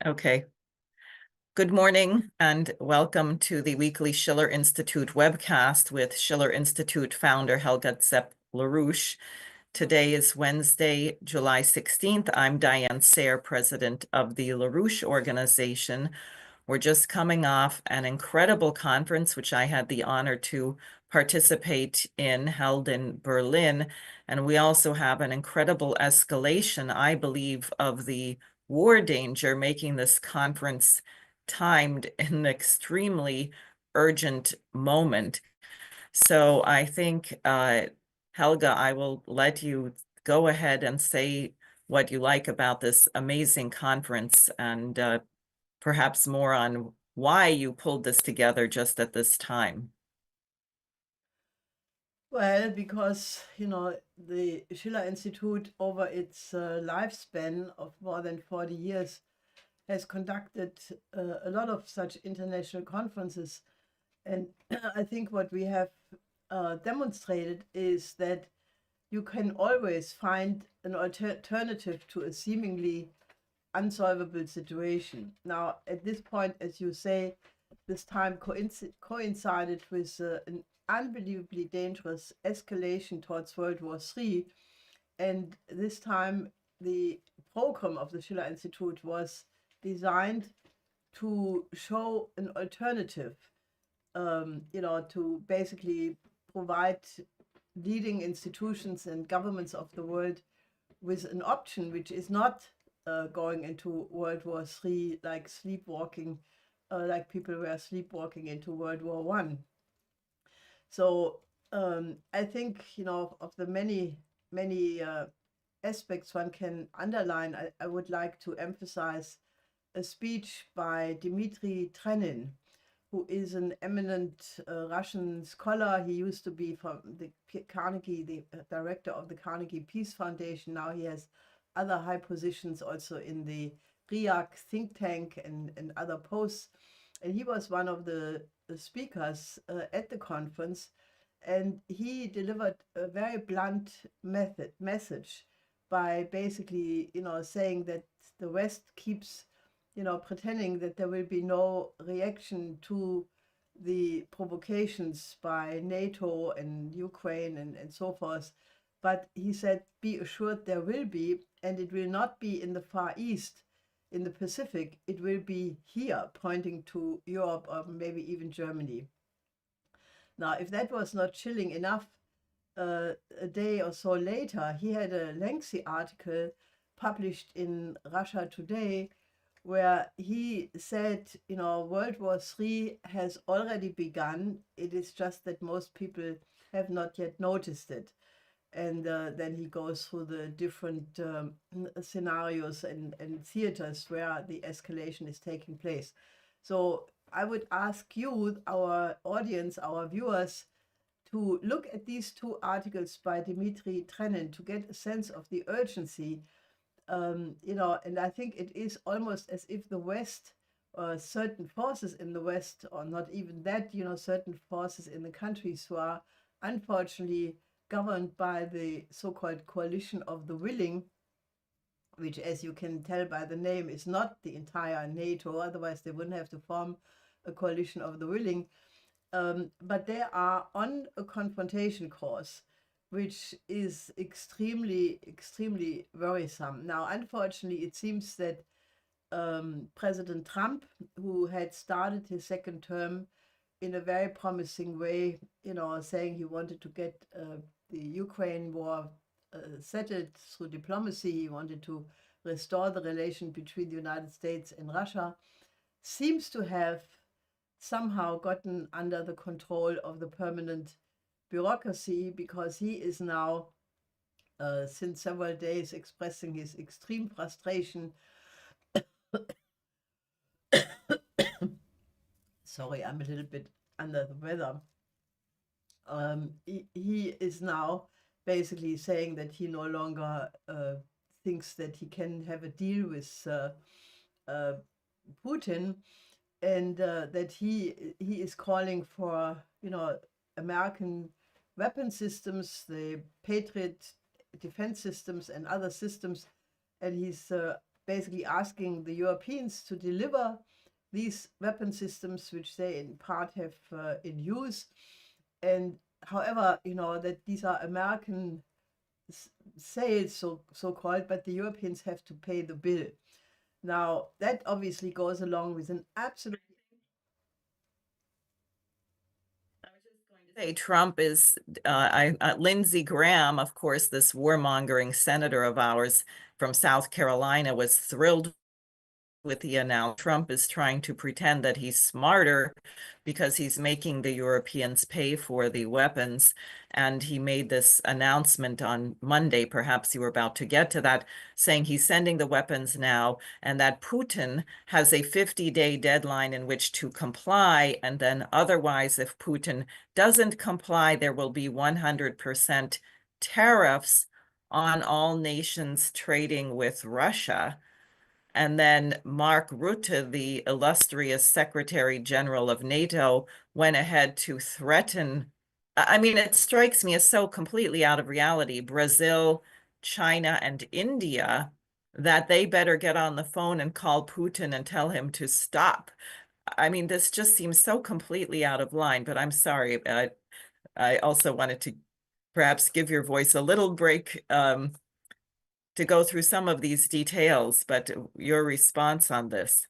Okay. Good morning and welcome to the weekly Schiller Institute webcast with Schiller Institute founder Helga Zepp-LaRouche. Today is Wednesday, July 16th. I'm Diane, Sare, president of the LaRouche organization. We're just coming off an incredible conference, which I had the honor to participate in, held in Berlin. And we also have an incredible escalation, I believe, of the war danger, making this conference timed in an extremely urgent moment. So I think, Helga, I will let you go ahead and say what you like about this amazing conference and perhaps more on why you pulled this together just at this time. Well, because, the Schiller Institute, over its lifespan of more than 40 years, has conducted a lot of such international conferences. And I think what we have demonstrated is that you can always find an alternative to a seemingly unsolvable situation. Now, at this point, as you say, this time coincided with an unbelievably dangerous escalation towards World War III. And this time, the program of the Schiller Institute was designed to show an alternative, to basically provide leading institutions and governments of the world with an option which is not going into World War III like sleepwalking, like people were sleepwalking into World War One. So I think, of the many aspects one can underline, I would like to emphasize a speech by Dmitry Trenin, who is an eminent Russian scholar. He used to be from the Carnegie, the director of the Carnegie Peace Foundation. Now he has other high positions also in the RIAC think tank and other posts. And he was one of the speakers at the conference. And he delivered a very blunt message by basically, saying that the West keeps pretending that there will be no reaction to the provocations by NATO and Ukraine and so forth. But he said, be assured there will be, and it will not be in the Far East, in the Pacific, it will be here, pointing to Europe or maybe even Germany. Now, if that was not chilling enough, a day or so later, he had a lengthy article published in Russia Today where he said, World War III has already begun. It is just that most people have not yet noticed it. And then he goes through the different scenarios and theaters where the escalation is taking place. So I would ask you, our audience, our viewers, to look at these two articles by Dmitry Trenin to get a sense of the urgency. And I think it is almost as if the West, certain forces in the West, or not even that, certain forces in the countries who are unfortunately governed by the so-called coalition of the willing, which, as you can tell by the name, is not the entire NATO, otherwise they wouldn't have to form a coalition of the willing. But they are on a confrontation course, which is extremely, extremely worrisome. Now, unfortunately, it seems that President Trump, who had started his second term in a very promising way, saying he wanted to get the Ukraine war settled through diplomacy, he wanted to restore the relation between the United States and Russia, seems to have somehow gotten under the control of the permanent bureaucracy, because he is now, since several days, expressing his extreme frustration. Sorry, I'm a little bit under the weather. He is now basically saying that he no longer thinks that he can have a deal with Putin, and that he is calling for American weapon systems, the Patriot defense systems and other systems, and he's basically asking the Europeans to deliver these weapon systems, which they in part have in use. And however, that these are American sales, so-called, but the Europeans have to pay the bill. Now, that obviously goes along with an absolute. I was just going to say Trump is, Lindsey Graham, of course, this warmongering senator of ours from South Carolina, was thrilled with the announcement. Trump is trying to pretend that he's smarter because he's making the Europeans pay for the weapons. And he made this announcement on Monday, perhaps you were about to get to that, saying he's sending the weapons now and that Putin has a 50-day deadline in which to comply. And then otherwise, if Putin doesn't comply, there will be 100% tariffs on all nations trading with Russia. And then Mark Rutte, the illustrious Secretary General of NATO, went ahead to threaten. I mean, it strikes me as so completely out of reality. Brazil, China, and India, that they better get on the phone and call Putin and tell him to stop. I mean, this just seems so completely out of line, but I'm sorry. I also wanted to perhaps give your voice a little break to go through some of these details, but your response on this.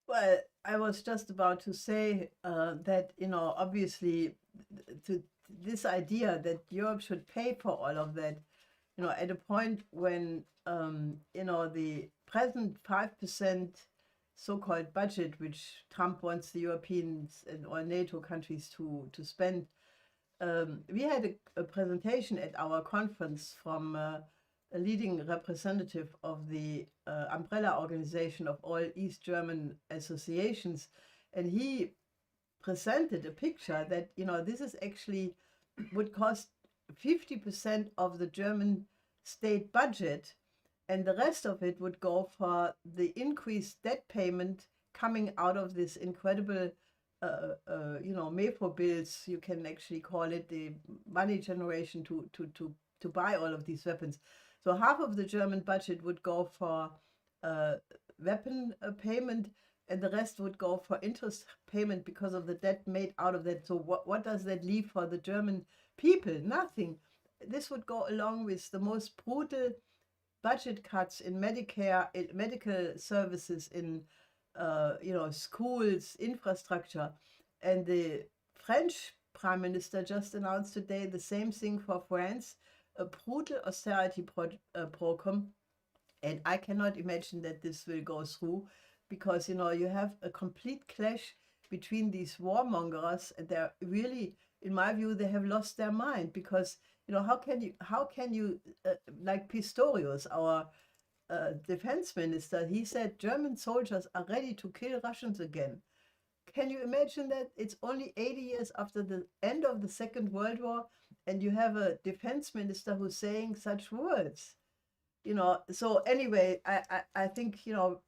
Well, I was just about to say that, obviously, to this idea that Europe should pay for all of that, at a point when, the present 5% so-called budget, which Trump wants the Europeans and all NATO countries to spend. We had a presentation at our conference from a leading representative of the umbrella organization of all East German associations. And he presented a picture that, this is actually would cost 50% of the German state budget, and the rest of it would go for the increased debt payment coming out of this incredible MEFO bills, you can actually call it, the money generation to buy all of these weapons. So half of the German budget would go for weapon payment, and the rest would go for interest payment because of the debt made out of that. So what does that leave for the German people? Nothing. This would go along with the most brutal budget cuts in Medicare, in medical services, in schools, infrastructure. And the French Prime Minister just announced today the same thing for France, a brutal austerity program. And I cannot imagine that this will go through, because, you have a complete clash between these warmongers, and they're really, in my view, they have lost their mind, because, how can you like Pistorius, our defense minister, he said German soldiers are ready to kill Russians again. Can you imagine that? It's only 80 years after the end of the Second World War, and you have a defense minister who's saying such words. So anyway, I think,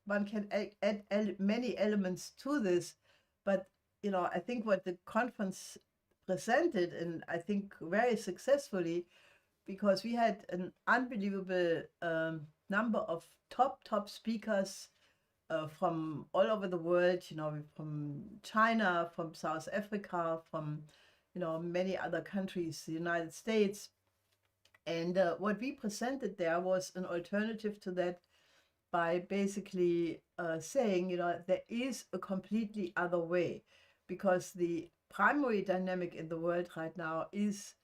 one can add many elements to this, but, I think what the conference presented, and I think very successfully, because we had an unbelievable number of top speakers from all over the world, from China, from South Africa, from, many other countries, the United States. And what we presented there was an alternative to that, by basically saying, there is a completely other way, because the primary dynamic in the world right now is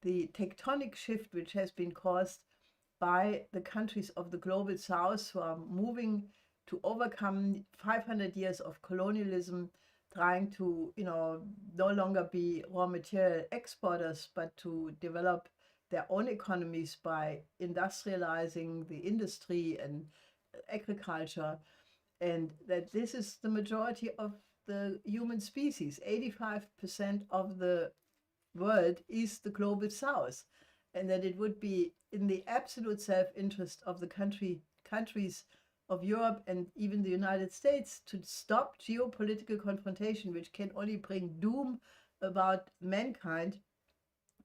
the tectonic shift, which has been caused by the countries of the global south, who are moving to overcome 500 years of colonialism, trying to, no longer be raw material exporters, but to develop their own economies by industrializing the industry and agriculture. And that this is the majority of the human species. 85% of the world is the global south, and that it would be in the absolute self-interest of the countries of Europe and even the United States to stop geopolitical confrontation, which can only bring doom about mankind,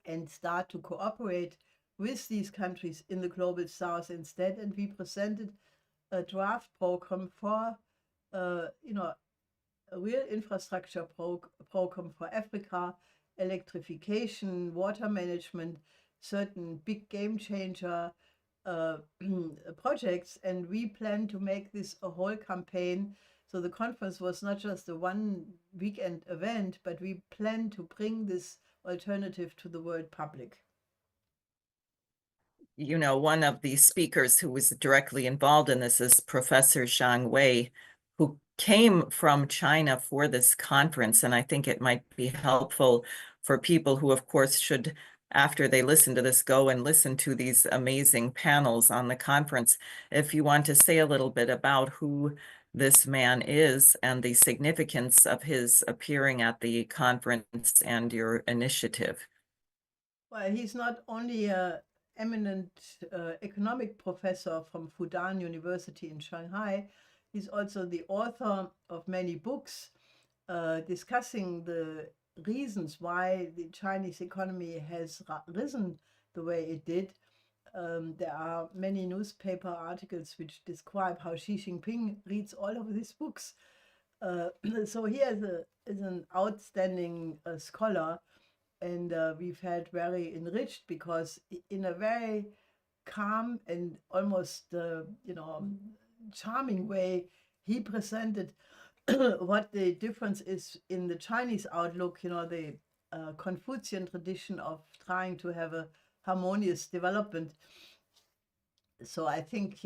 and start to cooperate with these countries in the global south instead. And we presented a draft program for, you know, a real infrastructure program for Africa, electrification, water management, certain big game changer projects, and we plan to make this a whole campaign. So the conference was not just a one weekend event, but we plan to bring this alternative to the world public. You know, one of the speakers who was directly involved in this is Professor Zhang Wei, who came from China for this conference. And I think it might be helpful for people who, of course, should, after they listen to this, go and listen to these amazing panels on the conference. If you want to say a little bit about who this man is and the significance of his appearing at the conference and your initiative. Well, he's not only an eminent economic professor from Fudan University in Shanghai, he's also the author of many books discussing the reasons why the Chinese economy has risen the way it did. There are many newspaper articles which describe how Xi Jinping reads all of these books. So he is an outstanding scholar, and we've had very enriched, because in a very calm and almost charming way, he presented what the difference is in the Chinese outlook, the Confucian tradition of trying to have a harmonious development. So I think,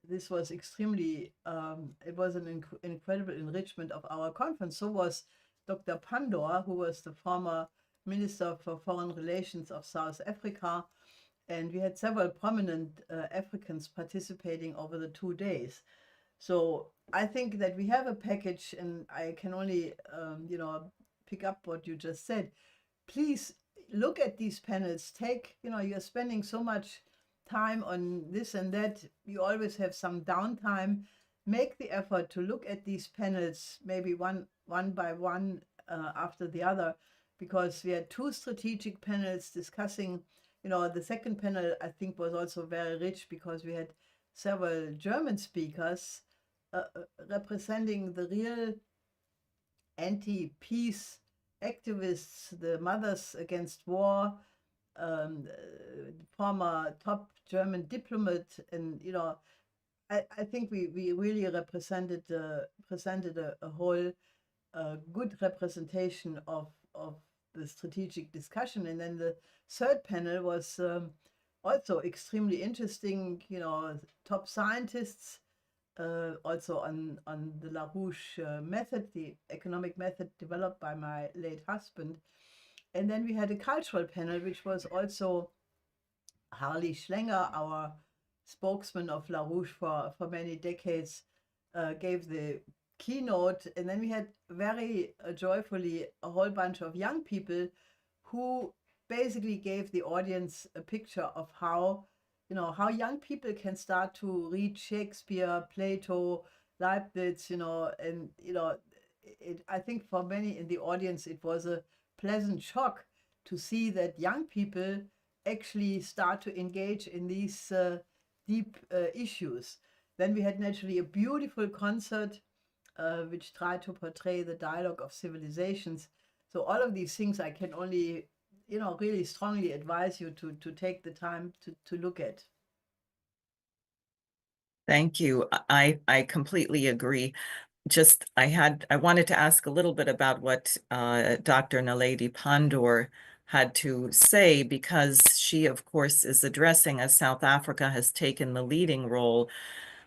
this was extremely, it was an incredible enrichment of our conference. So was Dr. Pandor, who was the former Minister for Foreign Relations of South Africa. And we had several prominent Africans participating over the 2 days. So I think that we have a package, and I can only, pick up what you just said. Please look at these panels. You're spending so much time on this and that. You always have some downtime. Make the effort to look at these panels, maybe one by one after the other, because we had 2 strategic panels discussing. The second panel, I think, was also very rich, because we had several German speakers representing the real anti-peace activists, the Mothers Against War, former top German diplomat, and I think we really presented a whole good representation of the strategic discussion. And then the third panel was also extremely interesting. Top scientists, also on the LaRouche method, the economic method developed by my late husband. And then we had a cultural panel, which was also Harley Schlenger, our spokesman of LaRouche for many decades, gave the keynote. And then we had very joyfully a whole bunch of young people who basically gave the audience a picture of how young people can start to read Shakespeare, Plato, Leibniz, I think for many in the audience, it was a pleasant shock to see that young people actually start to engage in these deep issues. Then we had naturally a beautiful concert which tried to portray the dialogue of civilizations. So all of these things I can only, really strongly advise you to take the time to look at. Thank you. I completely agree. I wanted to ask a little bit about what Dr. Naledi Pandor had to say, because she, of course, is addressing, as South Africa has taken the leading role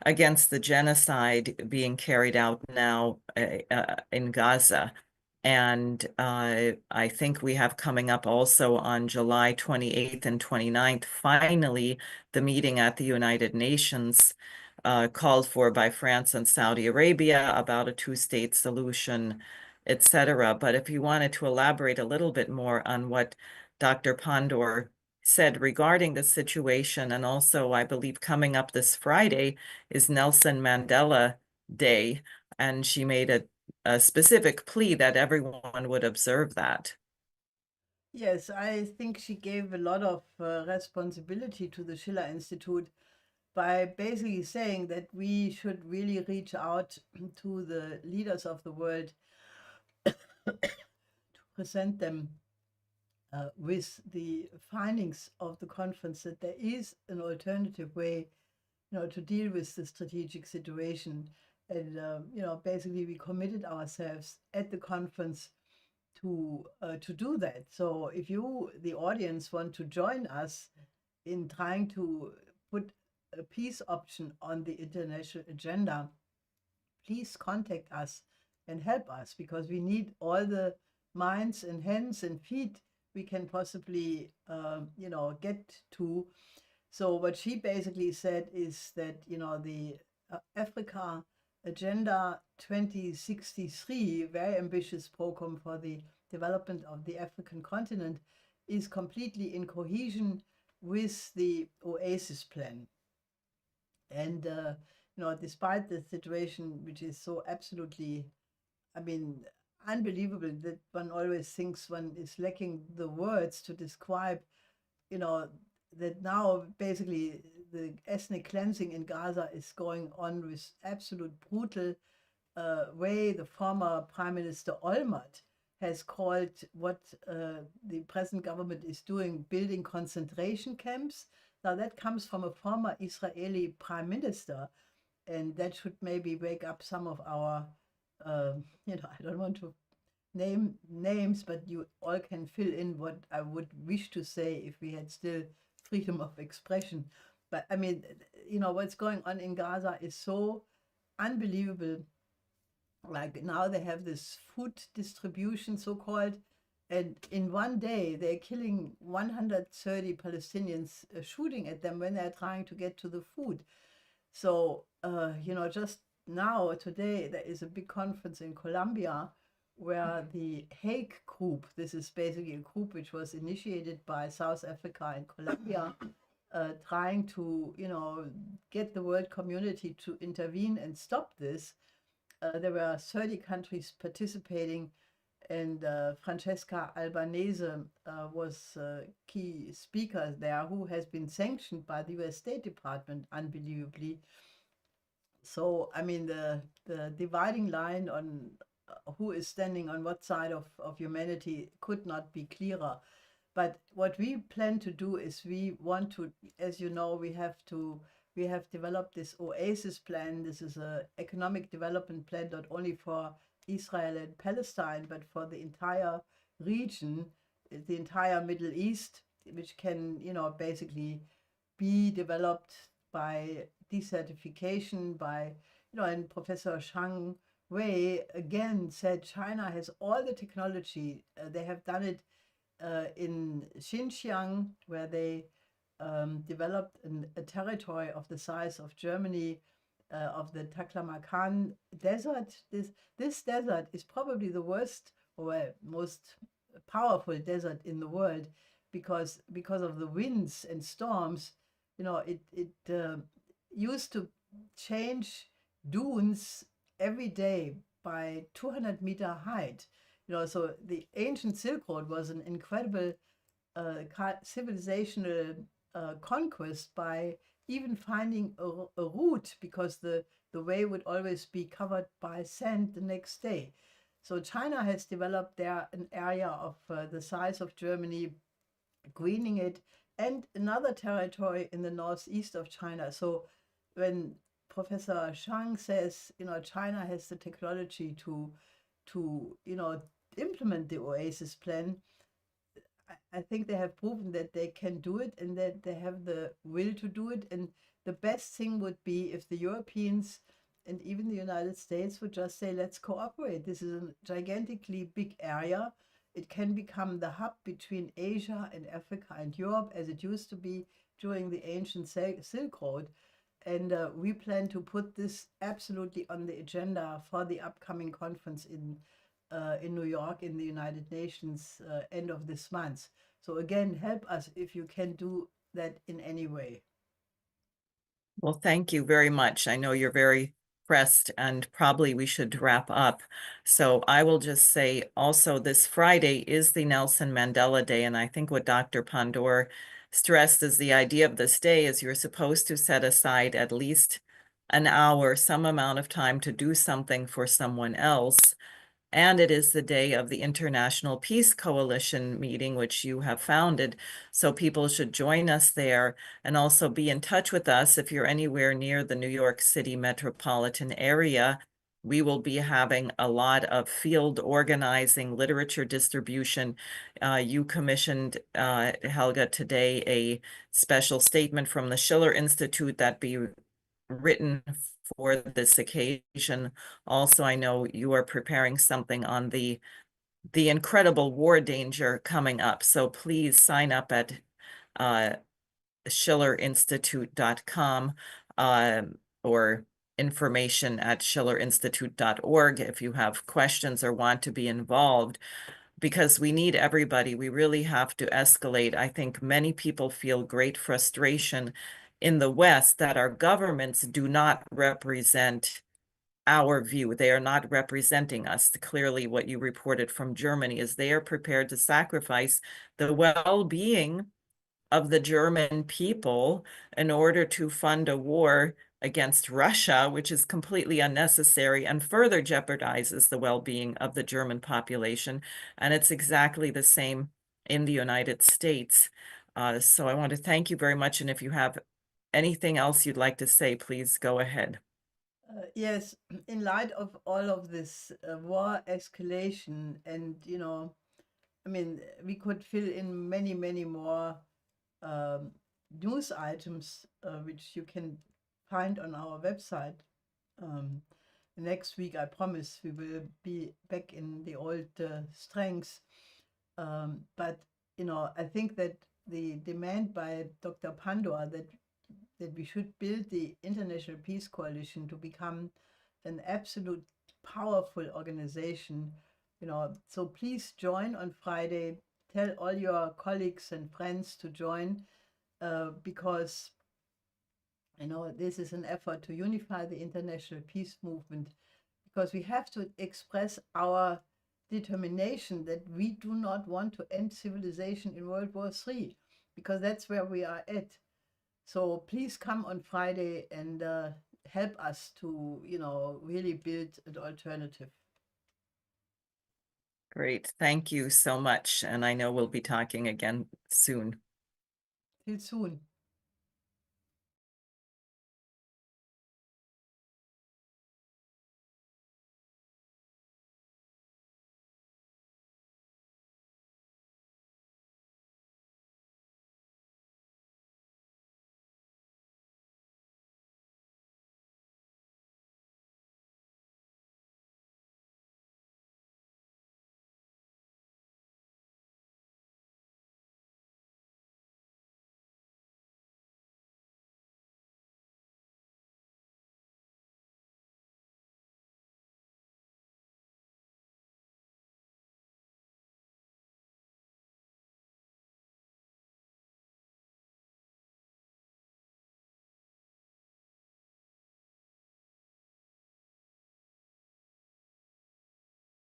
against the genocide being carried out now in Gaza. And I think we have coming up also on July 28th and 29th, finally, the meeting at the United Nations called for by France and Saudi Arabia about a 2-state solution, etc. But if you wanted to elaborate a little bit more on what Dr. Pandor said regarding the situation, and also, I believe, coming up this Friday is Nelson Mandela Day, and she made a specific plea that everyone would observe that. Yes, I think she gave a lot of responsibility to the Schiller Institute, by basically saying that we should really reach out to the leaders of the world to present them with the findings of the conference, that there is an alternative way, to deal with the strategic situation. And, basically we committed ourselves at the conference to do that. So if you, the audience, want to join us in trying to put a peace option on the international agenda, please contact us and help us, because we need all the minds and hands and feet we can possibly, get to. So what she basically said is that, the Africa Agenda 2063, very ambitious program for the development of the African continent, is completely in cohesion with the Oasis plan. And, despite the situation, which is so absolutely, unbelievable, that one always thinks one is lacking the words to describe, that now basically the ethnic cleansing in Gaza is going on with absolute brutal way. The former Prime Minister Olmert has called what the present government is doing building concentration camps. Now that comes from a former Israeli prime minister, and that should maybe wake up some of our, I don't want to name names, but you all can fill in what I would wish to say if we had still freedom of expression. But what's going on in Gaza is so unbelievable. Like now they have this food distribution, so-called, and in one day they're killing 130 Palestinians, shooting at them when they're trying to get to the food. So, just now, today, there is a big conference in Colombia where the Hague group, this is basically a group which was initiated by South Africa and Colombia, trying to, get the world community to intervene and stop this. There were 30 countries participating, and Francesca Albanese was a key speaker there, who has been sanctioned by the US State Department, unbelievably. So, the dividing line on who is standing on what side of humanity could not be clearer. But what we plan to do is we want to, as you know, we have developed this Oasis plan. This is an economic development plan, not only for Israel and Palestine, but for the entire region, the entire Middle East, which can, basically be developed by desertification, by, and Professor Zhang Wei again said China has all the technology. They have done it in Xinjiang, where they developed a territory of the size of Germany, of the Taklamakan desert. This desert is probably the worst or most powerful desert in the world, because of the winds and storms. It used to change dunes every day by 200-meter height. So the ancient Silk Road was an incredible civilizational conquest by even finding a route, because the way would always be covered by sand the next day. So China has developed there an area of the size of Germany, greening it, and another territory in the northeast of China. So when Professor Zhang says, China has the technology to implement the Oasis plan, I think they have proven that they can do it, and that they have the will to do it. And the best thing would be if the Europeans and even the United States would just say, let's cooperate. This is a gigantically big area. It can become the hub between Asia and Africa and Europe, as it used to be during the ancient Silk Road. And we plan to put this absolutely on the agenda for the upcoming conference in New York, in the United Nations, end of this month. So again, help us if you can do that in any way. Well, thank you very much. I know you're very pressed and probably we should wrap up. So I will just say also this Friday is the Nelson Mandela Day. And I think what Dr. Pandor stressed is the idea of this day is you're supposed to set aside at least an hour, some amount of time to do something for someone else. And it is the day of the International Peace Coalition meeting, which you have founded. So people should join us there and also be in touch with us if you're anywhere near the New York City metropolitan area. We will be having a lot of field organizing, literature distribution. You commissioned, Helga, today a special statement from the Schiller Institute that be written for this occasion. Also, I know you are preparing something on the incredible war danger coming up. So please sign up at schillerinstitute.com or information at schillerinstitute.org if you have questions or want to be involved, because we need everybody. We really have to escalate. I think many people feel great frustration in the West that our governments do not represent our view. They are not representing us. Clearly, what you reported from Germany is they are prepared to sacrifice the well-being of the German people in order to fund a war against Russia, which is completely unnecessary and further jeopardizes the well-being of the German population. And it's exactly the same in the United States. So I want to thank you very much. And if you have anything else you'd like to say, please go ahead. Yes, in light of all of this war escalation, and I mean, we could fill in many, many more news items which you can find on our website. Next week, I promise, we will be back in the old strengths. But I think that the demand by Dr. Pandor that we should build the International Peace Coalition to become an absolute powerful organization. So please join on Friday. Tell all your colleagues and friends to join because this is an effort to unify the international peace movement, because we have to express our determination that we do not want to end civilization in World War III, because that's where we are at. So please come on Friday and help us to, really build an alternative. Great. Thank you so much. And I know we'll be talking again soon. Till soon.